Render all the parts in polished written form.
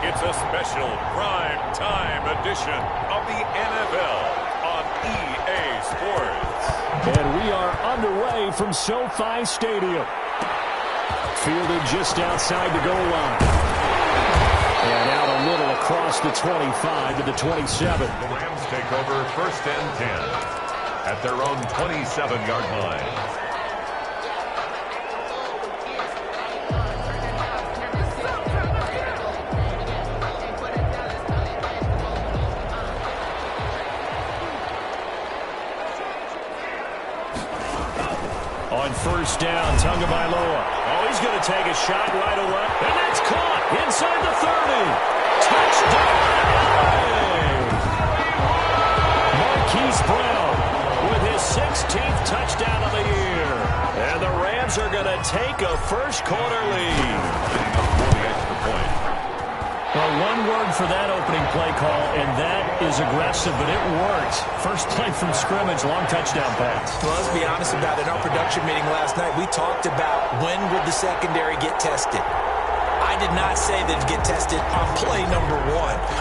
It's a special prime time edition of the NFL on EA Sports. And we are underway from SoFi Stadium. Fielded just outside the goal line. And out a little across the 25 to the 27. The Rams take over 1st and 10 at their own 27-yard line. On 1st down, Tagovailoa. Oh, he's going to take a shot right away. And that's caught inside the 30. Touchdown, LA! Marquise Brown with his 16th touchdown of the year. And the Rams are going to take a first-quarter lead. Well, one word for that opening play call, and that is aggressive, but it worked. First play from scrimmage, long touchdown pass. Well, let's be honest about it. In our production meeting last night, we talked about when would the secondary get tested. I did not say they'd get tested on play number 1.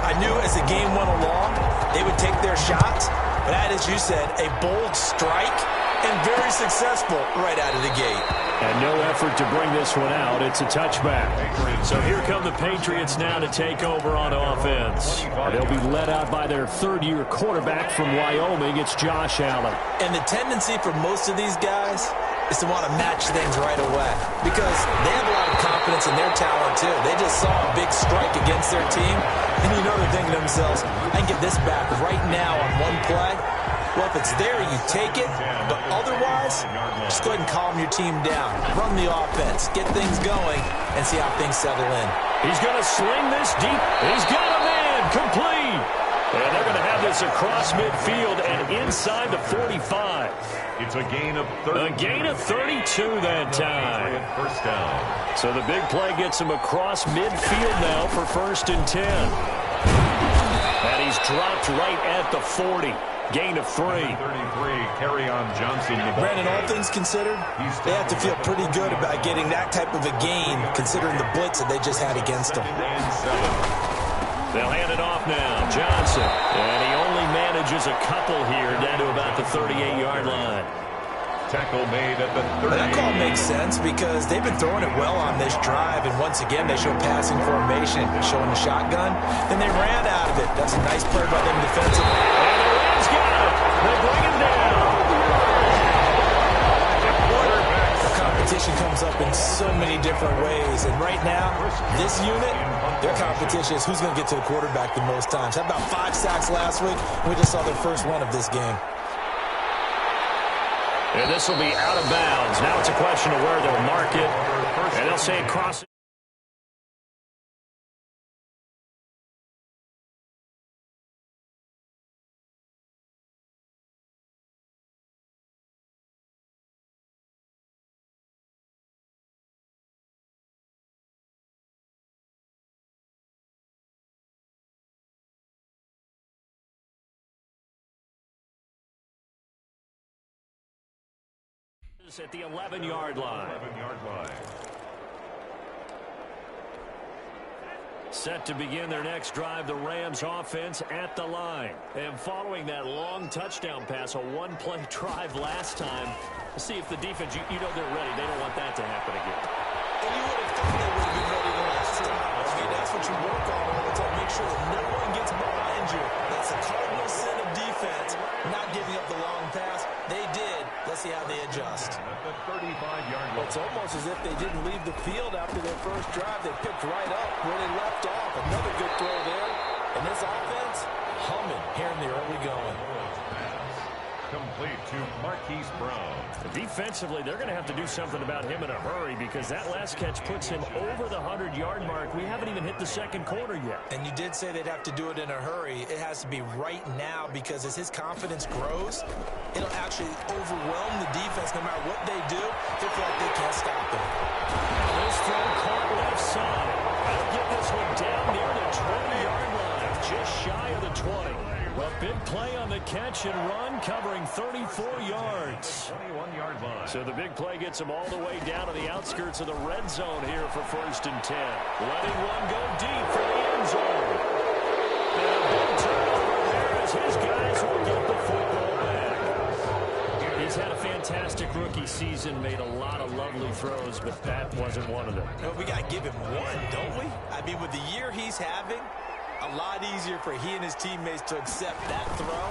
I knew as the game went along, they would take their shots. But that, as you said, a bold strike and very successful right out of the gate. And no effort to bring this one out. It's a touchback. So here come the Patriots now to take over on offense. They'll be led out by their third-year quarterback from Wyoming. It's Josh Allen. And the tendency for most of these guys is to want to match things right away because they have a lot of confidence in their talent, too. They just saw a big strike against their team, and you know they're thinking to themselves, I can get this back right now on one play. Well, if it's there, you take it. But otherwise, just go ahead and calm your team down. Run the offense. Get things going and see how things settle in. He's going to sling this deep. He's got a man. Complete. And they're going to have this across midfield and inside the 45. It's a gain of 30. A gain of 32 that time. First down. So the big play gets him across midfield now for 1st and 10. And he's dropped right at the 40. Gain of 3. 33, carry on Johnson. Brandon, all things considered, they have to feel pretty good about getting that type of a gain considering the blitz that they just had against them. They'll hand it off now. Johnson. And he only manages a couple here down to about the 38-yard line. Tackle made at the 30. That call makes sense because they've been throwing it well on this drive, and once again they show passing formation, showing the shotgun. Then they ran out of it. That's a nice play by them defensively. And the Rams got it. They bring him down. The competition comes up in so many different ways, and right now, this unit, their competition is who's going to get to the quarterback the most times. How about 5 sacks last week? We just saw their first one of this game. And this will be out of bounds. Now it's a question of where they'll mark it. And they'll say it crosses. At the 11-yard line. Set to begin their next drive, the Rams offense at the line. And following that long touchdown pass, a one-play drive last time, see if the defense, you know they're ready. They don't want that to happen again. And you would have thought they would have been ready the last time. I mean, that's what you work on all the time. Make sure that no one gets behind you. That's the cardinal sin of defense, not giving up the long pass. They did. Let's see how they adjust. At the 35-yard line. It's almost as if they didn't leave the field after their first drive. They picked right up where they left off. Another good throw there. And this offense, humming here in the early going. Complete to Marquise Brown. Defensively, they're going to have to do something about him in a hurry because that last catch puts him over the 100-yard mark. We haven't even hit the second quarter yet. And you did say they'd have to do it in a hurry. It has to be right now because as his confidence grows, it'll actually overwhelm the defense. No matter what they do, they feel like they can't stop him. This throw caught left side. They'll get this one down near the 20-yard line, just shy of the 20. Well, big play on the catch and run, covering 34 yards. 21-yard line. So the big play gets him all the way down to the outskirts of the red zone here for 1st and 10. Letting one go deep for the end end zone. And a big turnover there as his guys will get the football back. He's had a fantastic rookie season, made a lot of lovely throws, but that wasn't one of them. Well, we got to give him one, don't we? I mean, with the year he's having, a lot easier for he and his teammates to accept that throw,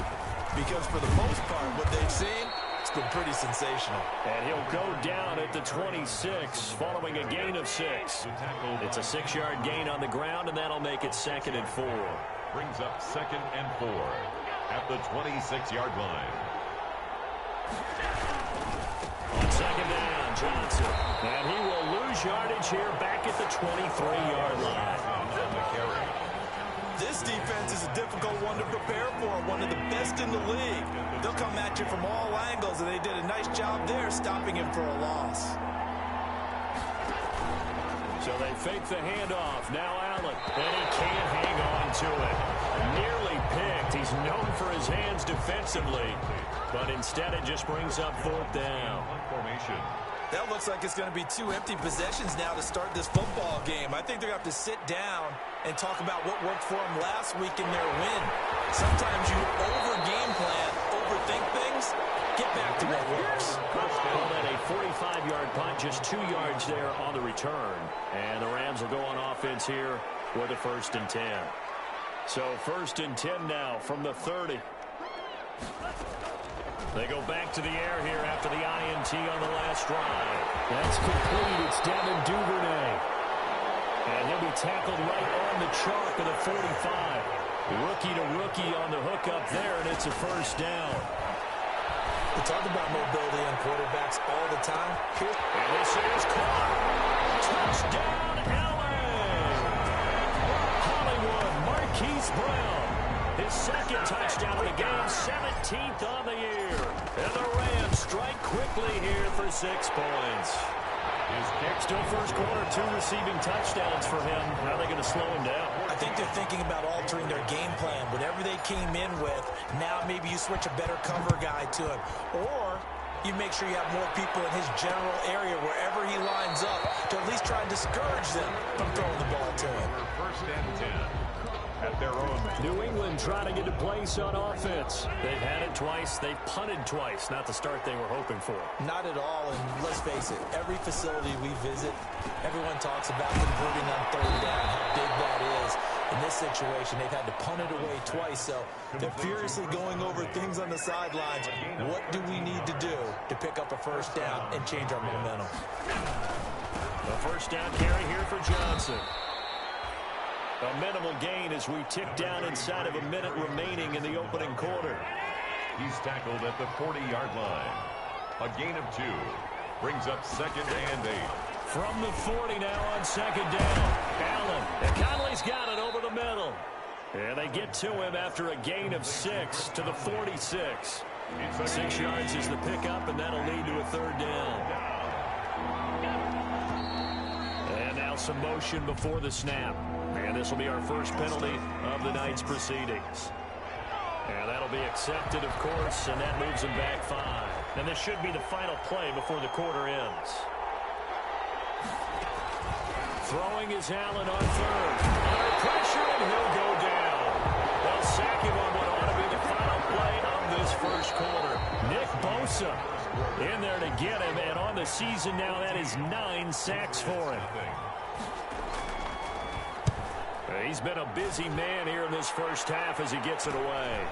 because for the most part, what they've seen, it's been pretty sensational. And he'll go down at the 26 following a gain of 6. It's a 6-yard gain on the ground, and that'll make it 2nd and 4. Brings up 2nd and 4 at the 26-yard line. On 2nd down, Johnson. And he will lose yardage here back at the 23-yard line. This defense is a difficult one to prepare for, one of the best in the league. They'll come at you from all angles, and they did a nice job there stopping him for a loss. So they fake the handoff. Now Allen. And he can't hang on to it. Nearly picked. He's known for his hands defensively, but instead it just brings up 4th down. Formation. That looks like it's going to be 2 empty possessions now to start this football game. I think they're going to have to sit down and talk about what worked for them last week in their win. Sometimes you over-game plan, overthink things, get back to what works. Called that a 45-yard punt, just 2 yards there on the return. And the Rams will go on offense here with a 1st and 10. So 1st and 10 now from the 30. They go back to the air here after the INT on the last drive. That's complete. It's Devin Duvernay. And he'll be tackled right on the chalk of the 45. Rookie to rookie on the hook up there, and it's a 1st down. We talk about mobility on quarterbacks all the time. Here. And this is caught. Touchdown, LA! Hollywood, Marquise Brown. His 2nd touchdown of the game, 17th on the year. And the Rams strike quickly here for 6 points. His kick still first quarter, 2 receiving touchdowns for him. How are they going to slow him down? I think they're thinking about altering their game plan. Whatever they came in with, now maybe you switch a better cover guy to him. Or you make sure you have more people in his general area wherever he lines up to at least try and discourage them from throwing the ball to him. 1st and 10 at their own. New England trying to get a place on offense. They've had it twice. They've punted twice. Not the start they were hoping for. Not at all, and let's face it, every facility we visit, everyone talks about converting on 3rd down, how big that is. In this situation, they've had to punt it away twice, so they're furiously going over things on the sidelines. What do we need to do to pick up a 1st down and change our momentum? A 1st down carry here for Johnson. A minimal gain as we tick down inside of a minute remaining in the opening quarter. He's tackled at the 40-yard line. A gain of 2. Brings up 2nd and 8. From the 40 now on 2nd down. Allen. And Conley's got it over the middle. And they get to him after a gain of 6 to the 46. 6 yards is the pickup, and that'll lead to a 3rd down. And now some motion before the snap. And this will be our first penalty of the night's proceedings. And that'll be accepted, of course, and that moves him back 5. And this should be the final play before the quarter ends. Throwing is Allen on 3rd. Under pressure, and he'll go down. They'll sack him on what ought to be the final play of this first quarter. Nick Bosa in there to get him, and on the season now, that is 9 sacks for him. He's been a busy man here in this first half as he gets it away.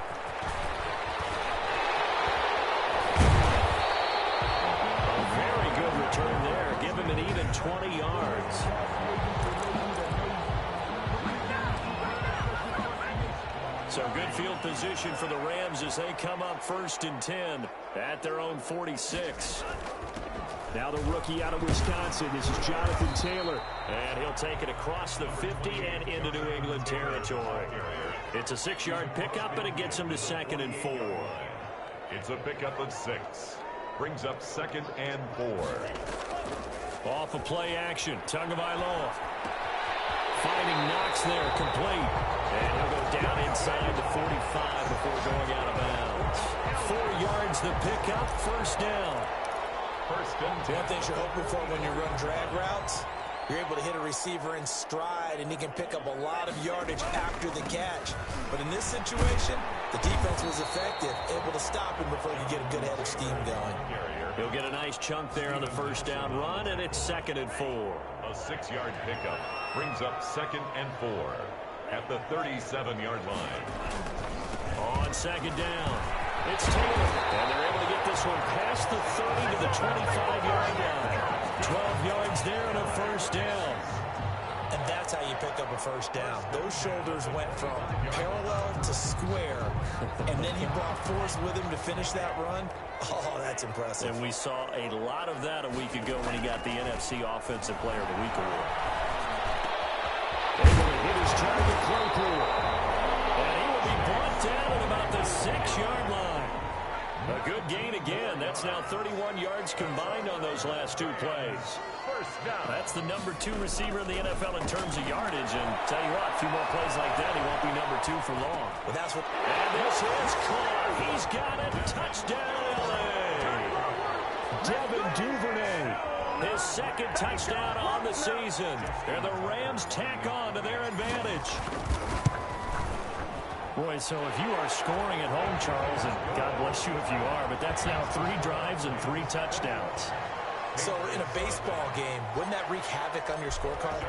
A very good return there. Give him an even 20 yards. So good field position for the Rams as they come up 1st and 10 at their own 46. Now the rookie out of Wisconsin. This is Jonathan Taylor. And he'll take it across the 50 and into New England territory. It's a 6-yard pickup, and it gets him to 2nd and 4. It's a pickup of 6. Brings up 2nd and 4. Off of play action. Tagovailoa. Finding Knox there, complete. And he'll go down inside the 45 before going out of bounds. 4 yards the pickup, 1st down. 1st and 10. One thing you're hoping for when you run drag routes, You're able to hit a receiver in stride, and he can pick up a lot of yardage after the catch. But in this situation, the defense was effective, able to stop him before he could get a good head of steam going. He'll get a nice chunk there on the first down run, and it's 2nd and 4. A 6-yard pickup brings up 2nd and 4 at the 37-yard line. On 2nd down, it's Taylor, and they're able to get this one past the 30 to the 25-yard line. 12 yards there and a first down. And that's how you pick up a first down. Those shoulders went from parallel to square, and then he brought force with him to finish that run. Oh, that's impressive. And we saw a lot of that a week ago when he got the NFC Offensive Player of the Week award. Able to hit his target closely. And he will be brought down at about the 6-yard line. A good gain again. That's now 31 yards combined on those last 2 plays. That's the number 2 receiver in the NFL in terms of yardage. And tell you what, a few more plays like that, he won't be number 2 for long. But that's what. And this is caught. He's got it. Touchdown, L.A. Devin Duvernay. His 2nd touchdown on the season. And the Rams tack on to their advantage. Boy, so if you are scoring at home, Charles, and God bless you if you are, but that's now 3 drives and 3 touchdowns. So in a baseball game, wouldn't that wreak havoc on your scorecard?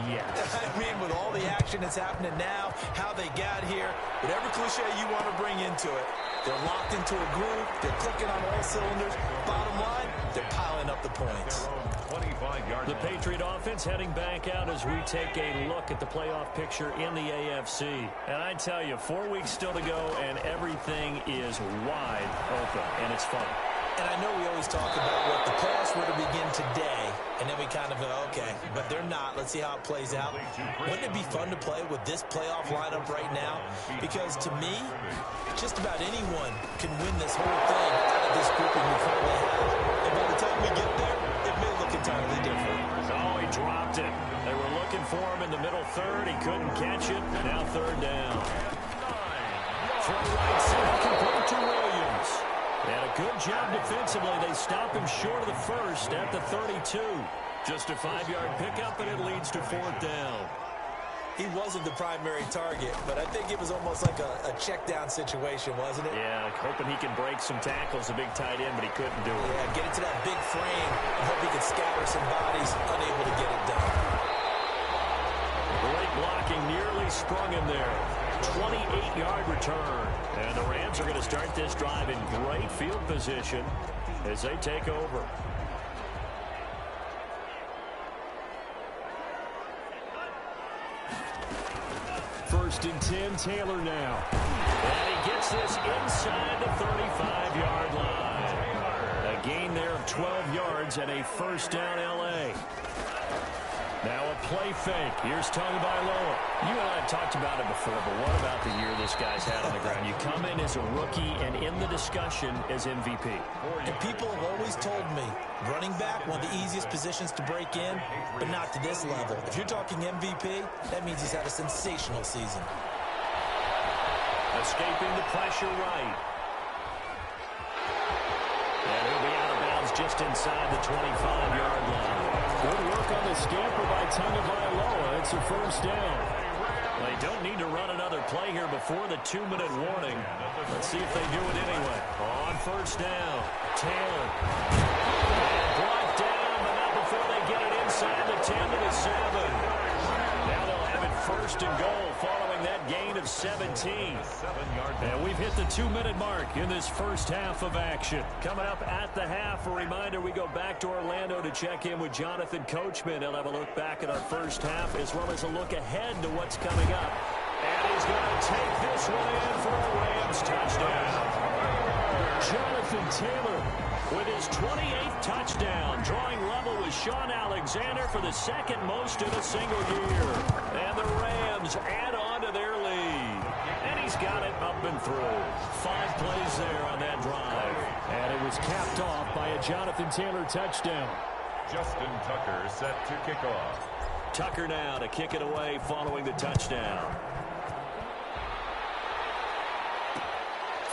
Yes. I mean, with all the action that's happening now, how they got here, whatever cliche you want to bring into it, they're locked into a groove, they're clicking on all cylinders. Bottom line, they're piling up the points. The Patriot offense heading back out as we take a look at the playoff picture in the AFC. And I tell you, 4 weeks still to go, and everything is wide open, and it's fun. And I know we always talk about what the playoffs were to begin today, and then we kind of go, okay, but they're not. Let's see how it plays out. Wouldn't it be fun to play with this playoff lineup right now? Because to me, just about anyone can win this whole thing out of this grouping we currently have. And by the time we get there, it may look entirely different. Oh, he dropped it. They were looking for him in the middle third. He couldn't catch it. Now 3rd down. From right side, complete to Williams. And a good job defensively. They stop him short of the first at the 32. Just a 5-yard pickup, and it leads to 4th down. He wasn't the primary target, but I think it was almost like a check-down situation, wasn't it? Yeah, hoping he can break some tackles, a big tight end, but he couldn't do it. Yeah, get it to that big frame and hope he could scatter some bodies, unable to get it done. Great blocking, nearly sprung him there. 28-yard return. And the Rams are going to start this drive in great field position as they take over. First and 10, Taylor now. And he gets this inside the 35-yard line. A gain there of 12 yards and a first down, L.A. Now a play fake. Here's Tagovailoa. You and I have talked about it before, but what about the year this guy's had on the ground? You come in as a rookie and in the discussion as MVP. And people have always told me, running back, one of the easiest positions to break in, but not to this level. If you're talking MVP, that means he's had a sensational season. Escaping the pressure right. And he'll be out of bounds just inside the 25-yard line. Good work on the scamper by Tagovailoa. It's a first down. They don't need to run another play here before the 2-minute warning. Let's see if they do it anyway. On first down, Taylor. And brought down, but not before they get it inside the 10 to the 7. Now they'll have it first and goal following that gain of 17. And we've hit the 2-minute mark in this first half of action. Coming up at the half, a reminder, we go back to Orlando to check in with Jonathan Coachman. He'll have a look back at our first half as well as a look ahead to what's coming up. And he's going to take this one in for a Rams touchdown. Jonathan Taylor with his 28th touchdown, drawing level with Sean Alexander for the 2nd most in a single year. And the Rams add on to their lead. And he's got it up and through. 5 plays there on that drive. And it was capped off by a Jonathan Taylor touchdown. Justin Tucker set to kick off. Tucker now to kick it away following the touchdown.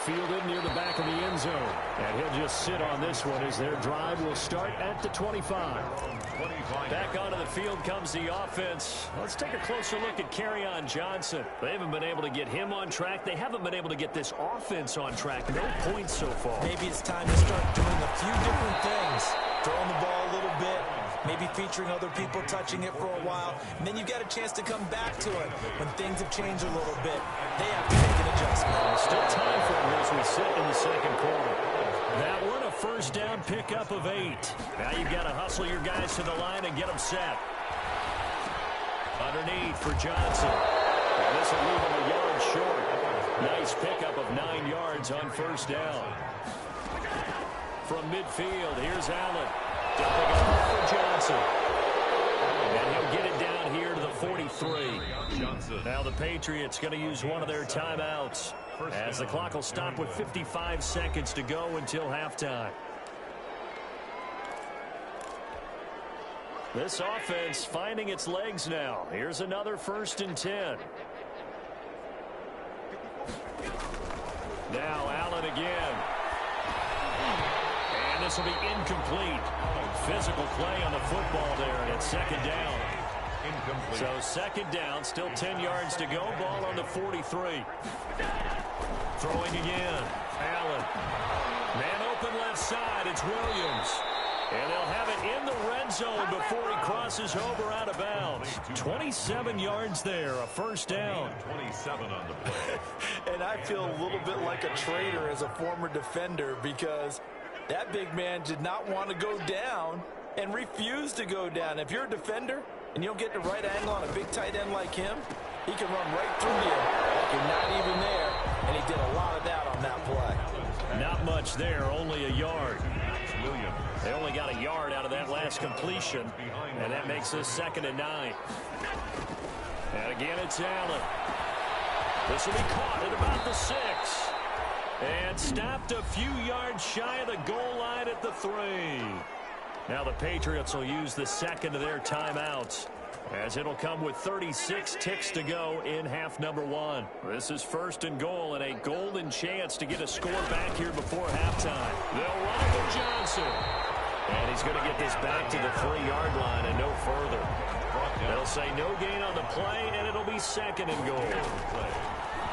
Fielded near the back of the end zone. And he'll just sit on this one as their drive will start at the 25. Back onto the field comes the offense. Let's take a closer look at Kerryon Johnson. They haven't been able to get him on track. They haven't been able to get this offense on track. No points so far. Maybe it's time to start doing a few different things. Throwing the ball a little bit, maybe featuring other people touching it for a while, and then you got a chance to come back to it when things have changed a little bit. They have to make an adjustment. Still time for it as we sit in the second quarter. That one, a first down pickup of 8. Now you've got to hustle your guys to the line and get them set. Underneath for Johnson. And this will leave him a yard short. Nice pickup of 9 yards on first down. From midfield, here's Allen. Dumping it off for Johnson. And he'll get it down here to the 43. Now the Patriots going to use one of their timeouts as the clock will stop with 55 seconds to go until halftime. This offense finding its legs now. Here's another 1st and 10. Now Allen again. And this will be incomplete. Physical play on the football there, and it's second down. Incomplete. So second down, still 10 yards to go. Ball on the 43. Throwing again. Allen. Man open left side. It's Williams. And they'll have it in the red zone before he crosses over out of bounds. 27 yards there, a first down. 27 on the play. And I feel a little bit like a traitor as a former defender because that big man did not want to go down and refused to go down. If you're a defender and you don't get the right angle on a big tight end like him, he can run right through you like you're not even there. And he did a lot of that on that play. Not much there, only a yard. They only got a yard out of that last completion, and that makes this 2nd and 9. And again, it's Allen. This will be caught at about the 6. And stopped a few yards shy of the goal line at the 3. Now the Patriots will use the second of their timeouts, as it'll come with 36 ticks to go in half number 1. This is 1st and goal and a golden chance to get a score back here before halftime. They'll run it with Johnson. And he's going to get this back to the 3-yard line and no further. They'll say no gain on the play, and it'll be 2nd and goal.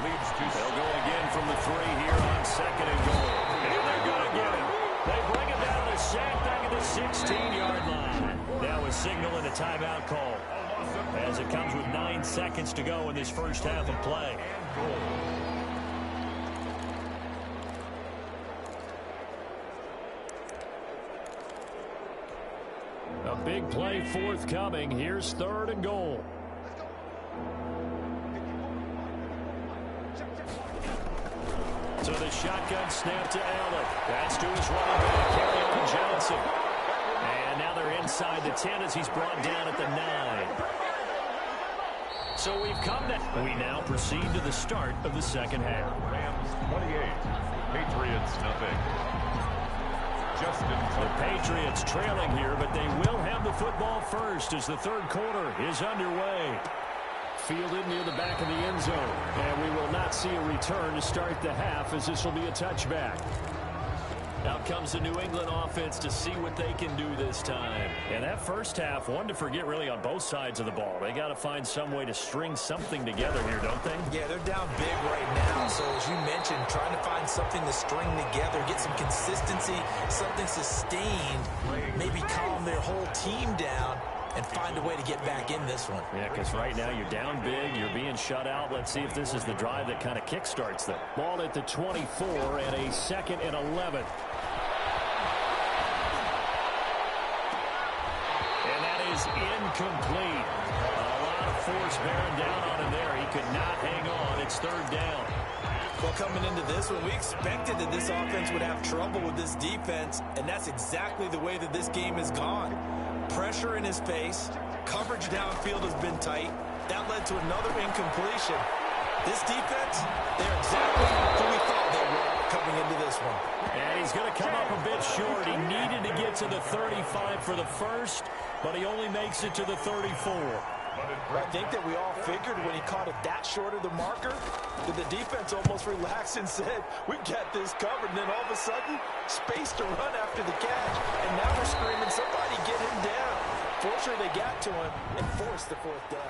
They'll go again from the 3 here on 2nd and goal. And they're going to get him. They bring him down the sack back at the 16-yard line. Now a signal and a timeout call, as it comes with 9 seconds to go in this first half of play. A big play forthcoming. Here's 3rd and goal. So the shotgun snap to Allen. That's to his running back, Kerryon Johnson. And now they're inside the 10 as he's brought down at the 9. So we've come to... We now proceed to the start of the second half. Rams 28, Patriots nothing. The Patriots trailing here, but they will have the football first as the third quarter is underway. Fielded near the back of the end zone, and we will not see a return to start the half, as this will be a touchback. Out comes the New England offense to see what they can do this time. And that first half, one to forget really on both sides of the ball. They got to find some way to string something together here, don't they? Yeah, they're down big right now. So as you mentioned, trying to find something to string together, get some consistency, something sustained, maybe calm their whole team down and find a way to get back in this one. Yeah, because right now you're down big, you're being shut out. Let's see if this is the drive that kind of kickstarts them. Ball at the 24 and a 2nd and 11. And that is incomplete. A lot of force bearing down on him there. He could not hang on. It's 3rd down. Well, coming into this one, we expected that this offense would have trouble with this defense, and that's exactly the way that this game has gone. Pressure in his face. Coverage downfield has been tight. That led to another incompletion. This defense, they're exactly who we thought they were coming into this one. And he's going to come up a bit short. He needed to get to the 35 for the first, but he only makes it to the 34. I think that we all figured when he caught it that short of the marker that the defense almost relaxed and said, we've got this covered. And then all of a sudden, space to run after the catch. And now we're screaming, somebody get him down. Fortunately, they got to him and forced the fourth down.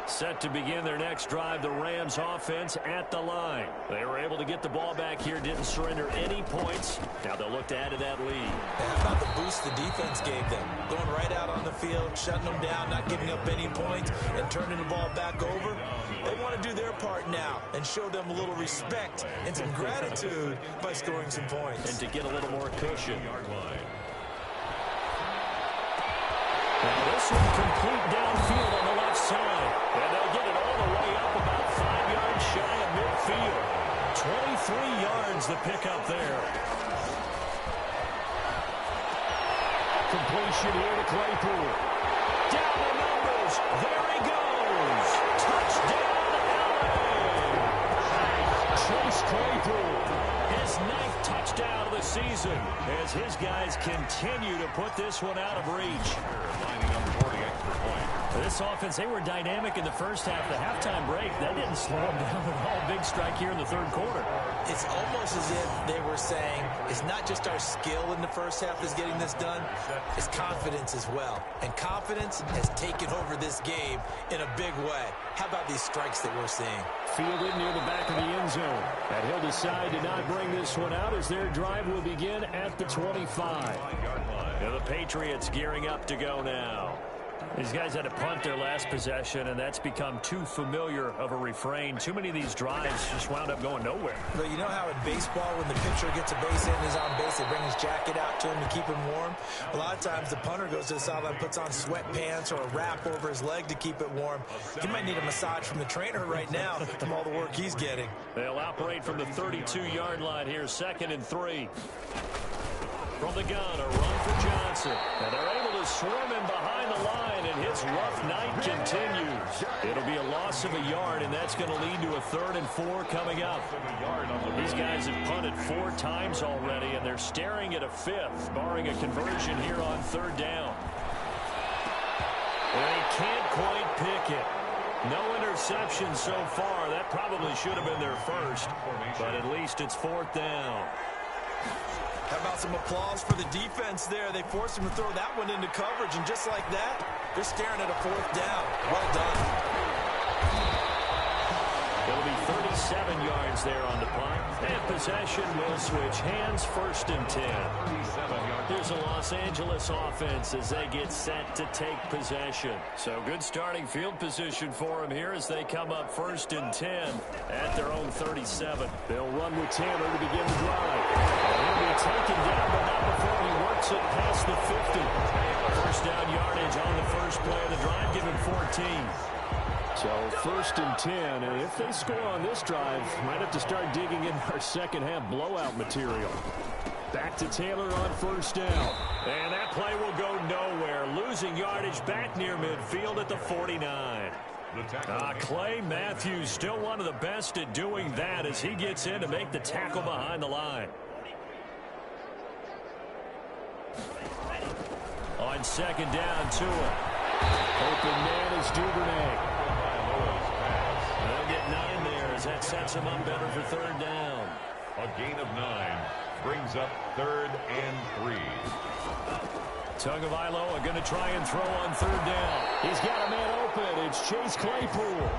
Set to begin their next drive, the Rams offense at the line. They were able to get the ball back here, didn't surrender any points. Now they'll look to add to that lead. How about the boost the defense gave them? Going right out on the field, shutting them down, not giving up any points, and turning the ball back over. They want to do their part now and show them a little respect and some gratitude by scoring some points. And to get a little more cushion. Now this one complete downfield on the left side. And they'll get it all the way up about 5 yards shy of midfield. 23 yards the pickup there. Completion here to Claypool. Down the numbers. There he goes. Touchdown, LA. Chase Claypool. His 9th touchdown of the season as his guys continue to put this one out of reach. Lining up for the extra point. This offense, they were dynamic in the first half. The halftime break, that didn't slow them down at all. Big strike here in the third quarter. It's almost as if they were saying, it's not just our skill in the first half that's getting this done, it's confidence as well. And confidence has taken over this game in a big way. How about these strikes that we're seeing? Fielded near the back of the end zone. And he'll decide to not bring this one out as their drive will begin at the 25. Now the Patriots gearing up to go now. These guys had to punt their last possession, and that's become too familiar of a refrain. Too many of these drives just wound up going nowhere. But you know how in baseball, when the pitcher gets a base hit and is on base, they bring his jacket out to him to keep him warm? A lot of times the punter goes to the sideline, puts on sweatpants or a wrap over his leg to keep it warm. He might need a massage from the trainer right now from all the work he's getting. They'll operate from the 32-yard line here, 2nd and 3. From the gun, a run for Johnson. And they're able to swarm him behind the line, and his rough night continues. It'll be a loss of a yard, and that's going to lead to a 3rd and 4 coming up. These guys have punted 4 times already, and they're staring at a 5th, barring a conversion here on 3rd down. They can't quite pick it. No interception so far. That probably should have been their first, but at least it's 4th down. How about some applause for the defense there? They forced him to throw that one into coverage, and just like that, they're staring at a 4th down. Well done. It'll be 37 yards there on the punt. And possession will switch hands, 1st and 10. Here's a Los Angeles offense as they get set to take possession. So good starting field position for them here as they come up 1st and 10 at their own 37. They'll run with Taylor to begin the drive. And he'll be taken down, but not before he works it past the 50. 1st down yardage on the first play of the drive, give him 14. So 1st and 10, and if they score on this drive, might have to start digging in our second half blowout material. Back to Taylor on 1st down. And that play will go nowhere. Losing yardage back near midfield at the 49. Clay Matthews still one of the best at doing that as he gets in to make the tackle behind the line. On 2nd down, Tua. Open man is Duvernay. They'll get 9 there as that sets him up better for 3rd down. A gain of 9 brings up 3rd and 3. Tagovailoa going to try and throw on 3rd down. He's got a man open. It's Chase Claypool.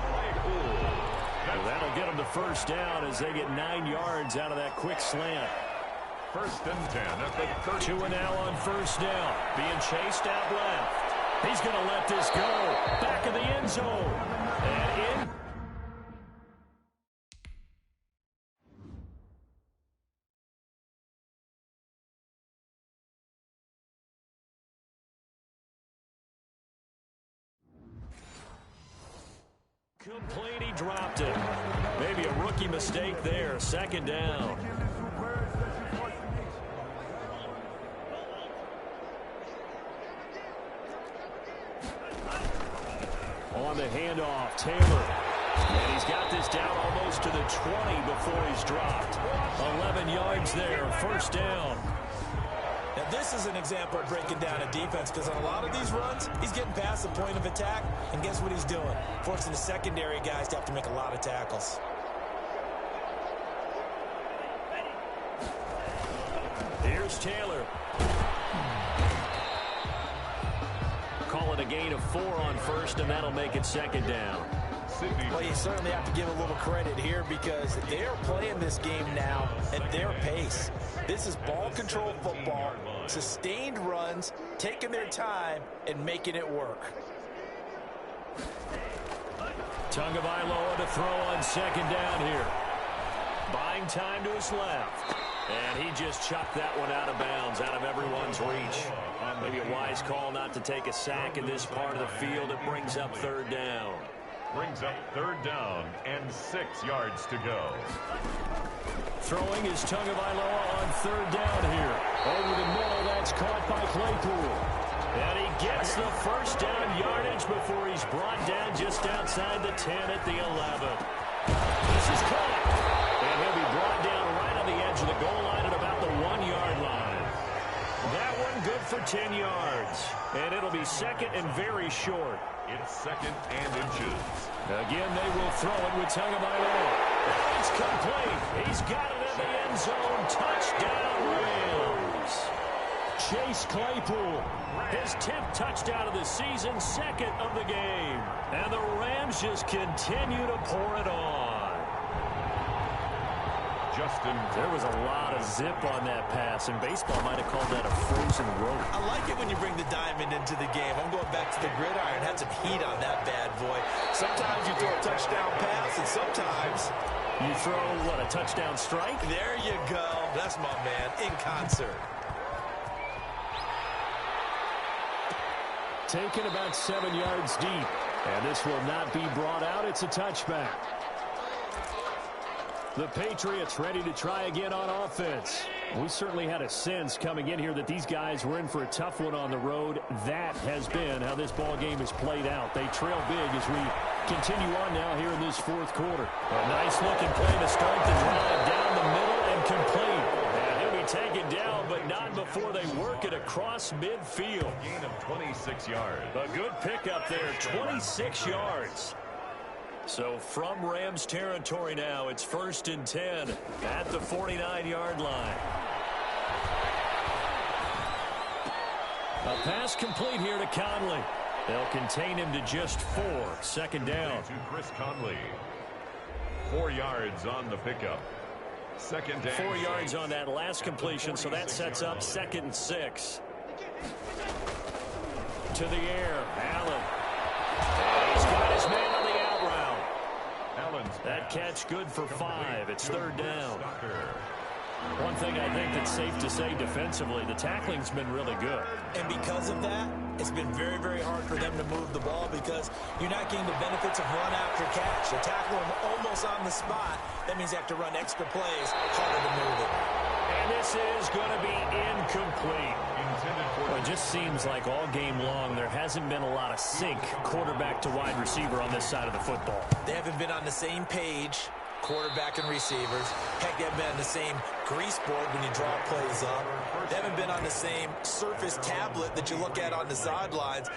Well, that'll get him the 1st down as they get 9 yards out of that quick slant. 1st and 10 at the 30. Tua now on 1st down. Being chased out left. He's going to let this go. Back of the end zone. And in. Complete, he dropped it. Maybe a rookie mistake there. 2nd down. On the handoff, Taylor. And he's got this down almost to the 20 before he's dropped. 11 yards there, 1st down. Now, this is an example of breaking down a defense because on a lot of these runs, he's getting past the point of attack, and guess what he's doing? Forcing the secondary guys to have to make a lot of tackles. Here's here's Taylor. Call it a gain of 4 on first, and that'll make it second down. Well, you certainly have to give a little credit here because they are playing this game now at their pace. This is ball control football, sustained runs, taking their time, and making it work. Tagovailoa to throw on second down here. Buying time to his left. And he just chucked that one out of bounds, out of everyone's reach. Maybe a wise call not to take a sack in this part of the field. It brings up third down. Brings up third down and 6 yards to go. Throwing is Tagovailoa on third down here. Over the middle, that's caught by Claypool. And he gets the first down yardage before he's brought down just outside the 10 at the 11. This is caught. And he'll be brought down right on the edge of the goal line at about the 1-yard line. That one good for 10 yards. And it'll be second and very short. It's second and inches. Again, they will throw it with Tagovailoa. It's complete. He's got it in the end zone. Touchdown, Rams. Chase Claypool, his 10th touchdown of the season, second of the game. And the Rams just continue to pour it on. There was a lot of zip on that pass, and baseball might have called that a frozen rope. I like it when you bring the diamond into the game. I'm going back to the gridiron. Had some heat on that bad boy. Sometimes you throw a touchdown pass, and sometimes you throw, what, a touchdown strike? There you go. That's my man, in concert. Taken about 7 yards deep, and this will not be brought out. It's a touchback. The Patriots ready to try again on offense. We certainly had a sense coming in here that these guys were in for a tough one on the road. That has been how this ball game is played out. They trail big as we continue on now here in this fourth quarter. A nice looking play to start the drive down the middle and complete. And he'll be taken down, but not before they work it across midfield. Gain of 26 yards. A good pickup there, 26 yards. So from Rams territory now, it's 1st and 10 at the 49-yard line. A pass complete here to Conley. They'll contain him to just 4. Second down. To Chris Conley. 4 yards on the pickup. Second down. 4 yards on that last completion, so that sets up 2nd and 6. To the air, Allen. And he's got his man on the out route. That catch good for 5. It's third down. One thing I think that's safe to say defensively, the tackling's been really good. And because of that, it's been very, very hard for them to move the ball because you're not getting the benefits of run after catch. They tackle them almost on the spot. That means they have to run extra plays, harder to move it. And this is going to be incomplete. Well, it just seems like all game long there hasn't been a lot of sync quarterback to wide receiver on this side of the football. They haven't been on the same page, quarterback and receivers. Heck, they haven't been on the same grease board when you draw plays up. They haven't been on the same surface tablet that you look at on the sidelines.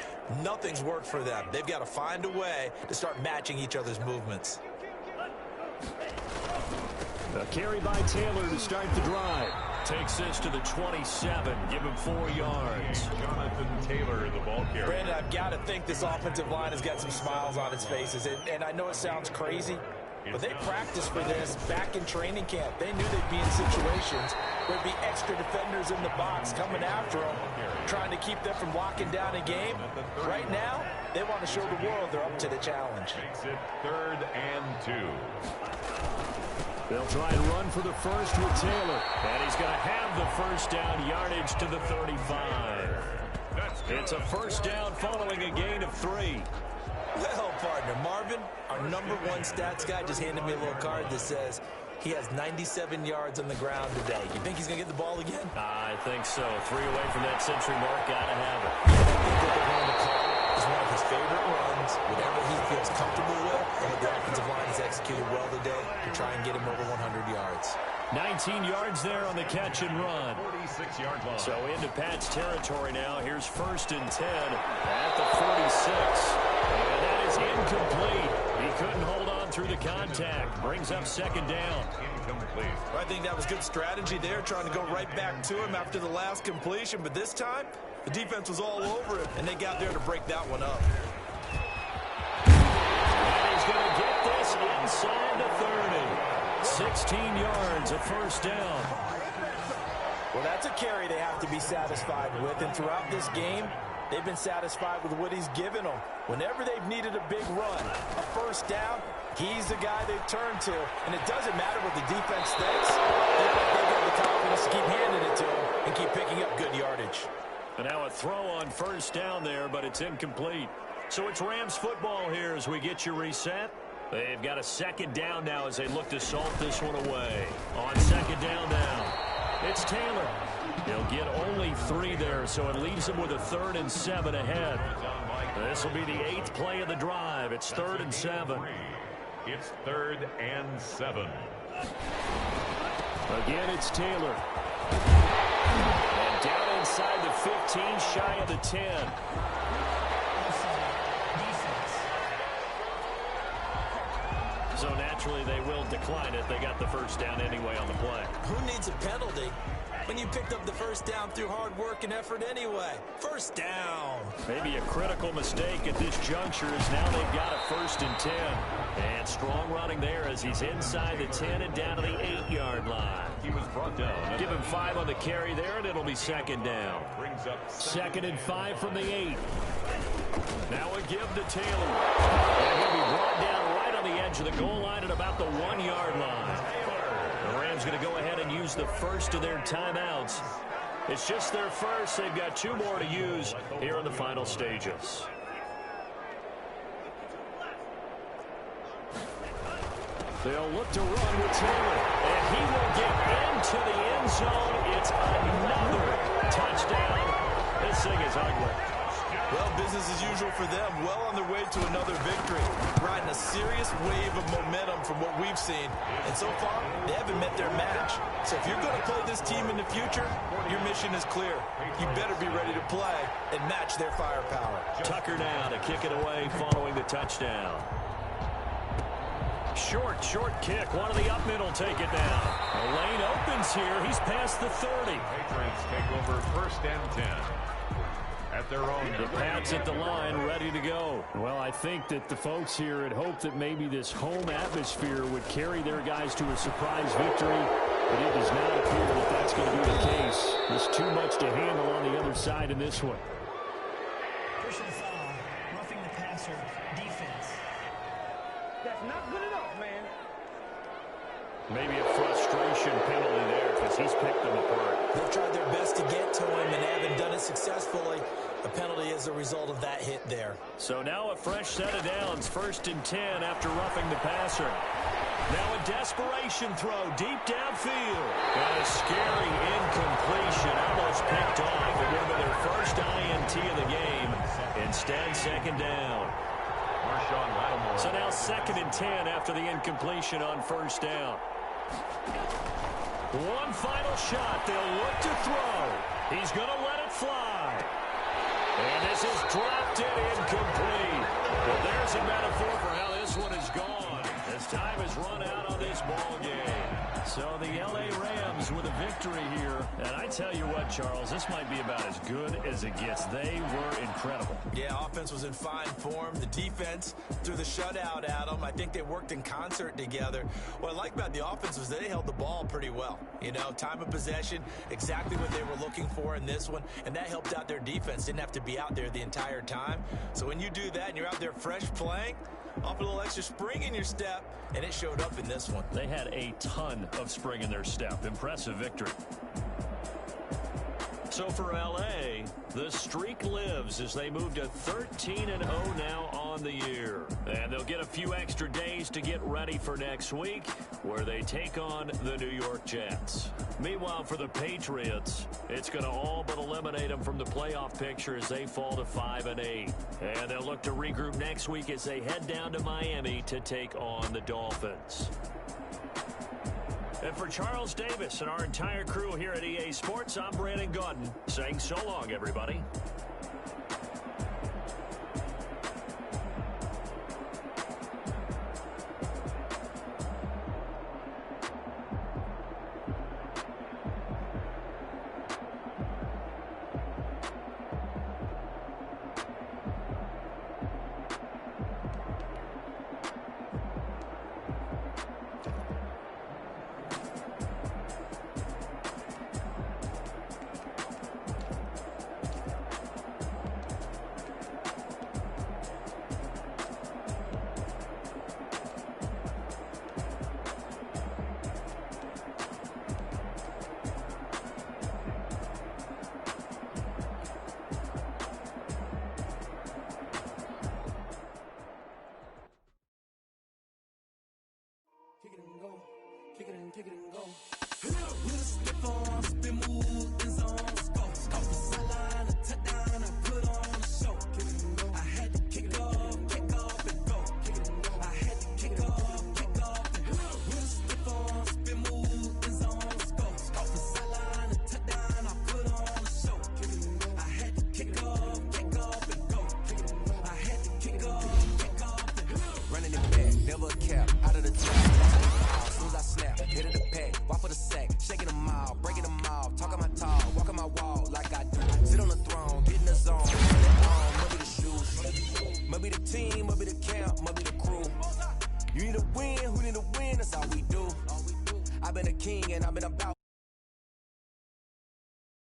Nothing's worked for them. They've got to find a way to start matching each other's movements. A carry by Taylor to start the drive. Takes this to the 27. Give him 4 yards. Jonathan Taylor, the ball carrier. Brandon, I've got to think this offensive line has got some smiles on its faces. And I know it sounds crazy, but they practiced for this back in training camp. They knew they'd be in situations where there'd be extra defenders in the box coming after them, trying to keep them from locking down a game. Right now, they want to show the world they're up to the challenge. Makes it 3rd and 2. They'll try and run for the first with Taylor. And he's going to have the first down, yardage to the 35. It's a first down following a gain of 3. Well, partner, Marvin, our #1 stats guy, just handed me a little card that says he has 97 yards on the ground today. You think he's going to get the ball again? I think so. 3 away from that century mark. Got to have it. I think what they're going to call is one of his favorite runs, whatever he feels comfortable with, and what the offensive line has executed well today to try and get him over 100 yards. 19 yards there on the catch and run. 46-yard line. So into Pat's territory now. Here's 1st and 10 at the 46. And that is incomplete. He couldn't hold on through the contact. Brings up 2nd down. incomplete. I think that was good strategy there, trying to go right back to him after the last completion. But this time, the defense was all over it, and they got there to break that one up. And he's going to get this inside the 30. 16 yards, a first down. Well, that's a carry they have to be satisfied with. And throughout this game, they've been satisfied with what he's given them. Whenever they've needed a big run, a first down, he's the guy they've turned to. And it doesn't matter what the defense thinks. They've got the confidence to keep handing it to him and keep picking up good yardage. And now a throw on first down there, but it's incomplete. So it's Rams football here as we get you reset. They've got a second down now as they look to salt this one away. On second down now, it's Taylor. He'll get only 3 there, so it leaves him with a 3rd and 7 ahead. This will be the 8th play of the drive. It's 3rd and 7. It's 3rd and 7. Again, it's Taylor. And down inside the 15, shy of the 10. So naturally, they will decline it. They got the first down anyway on the play. Who needs a penalty when you picked up the first down through hard work and effort anyway? First down. Maybe a critical mistake at this juncture is now they've got a 1st and 10. And strong running there as he's inside the 10 and down to the 8-yard line. He was brought down. Give him 5 on the carry there, and it'll be second down. Brings up 2nd and 5 from the 8. Now a give to Taylor. And he'll be brought down right on the edge of the goal line at about the 1-yard line. The Rams going to go ahead and use the first of their timeouts. It's just their first. They've got 2 more to use here in the final stages. They'll look to run with Taylor. And he will get into the end zone. It's another touchdown. This thing is ugly. Well, business as usual for them. Well on their way to another victory. Riding a serious wave of momentum from what we've seen. And so far, they haven't met their match. So if you're going to play this team in the future, your mission is clear. You better be ready to play and match their firepower. Tucker now to kick it away following the touchdown. Short kick. One of the up mid will take it down. The lane opens here. He's past the 30. Patriots take over 1st and 10. At their own. The Pats at the line, ready to go. Well, I think that the folks here had hoped that maybe this home atmosphere would carry their guys to a surprise victory, but it does not appear that that's going to be the case. There's too much to handle on the other side in this one. Personal foul, roughing the passer, defense. That's not good enough, man. Maybe a frustration penalty there because he's picked them apart. They've tried their best to get to him and haven't done it successfully. A penalty is a result of that hit there. So now a fresh set of downs, 1st and 10 after roughing the passer. Now a desperation throw deep downfield. And a scary incompletion, almost picked off. It would have been their first INT of the game. Instead, second down. So now 2nd and 10 after the incompletion on first down. One final shot. They'll look to throw. He's going to let it fly. And this is dropped it incomplete. Well, there's a metaphor for how this one is gone. As time has run out on this ball game. So the L.A. Rams with a victory here. And I tell you what, Charles, this might be about as good as it gets. They were incredible. Yeah, offense was in fine form. The defense threw the shutout at them. I think they worked in concert together. What I like about the offense was they held the ball pretty well. You know, time of possession, exactly what they were looking for in this one. And that helped out their defense. Didn't have to be out there the entire time. So when you do that and you're out there fresh playing, off a little extra spring in your step, and it showed up in this one. They had a ton of spring in their step. Impressive victory. So for L.A., the streak lives as they move to 13-0 now on the year. And they'll get a few extra days to get ready for next week, where they take on the New York Jets. Meanwhile, for the Patriots, it's going to all but eliminate them from the playoff picture as they fall to 5-8. And they'll look to regroup next week as they head down to Miami to take on the Dolphins. And for Charles Davis and our entire crew here at EA Sports, I'm Brandon Gaudin saying so long, everybody. kick it and go. With a stiff arm, spin move, in zone, go. Off the sideline, a touchdown, I put on a show. I had to kick off and go. I had to kick off and go. With a stiff arm, spin move, in zone, go. Off the sideline, a touchdown, I put on a show. I had to kick off and go. I had to kick off and go. Running it back, never cap, out of the trap. As soon as I snap, hit it the pack, walk for the sack, shaking them out, breaking them out, talking my talk, walking my wall like I do. Sit on the throne, get in the zone, maybe the shoes, maybe the team, maybe the camp, maybe the crew. You need a win, who need a win, that's all we do. I've been a king and I've been about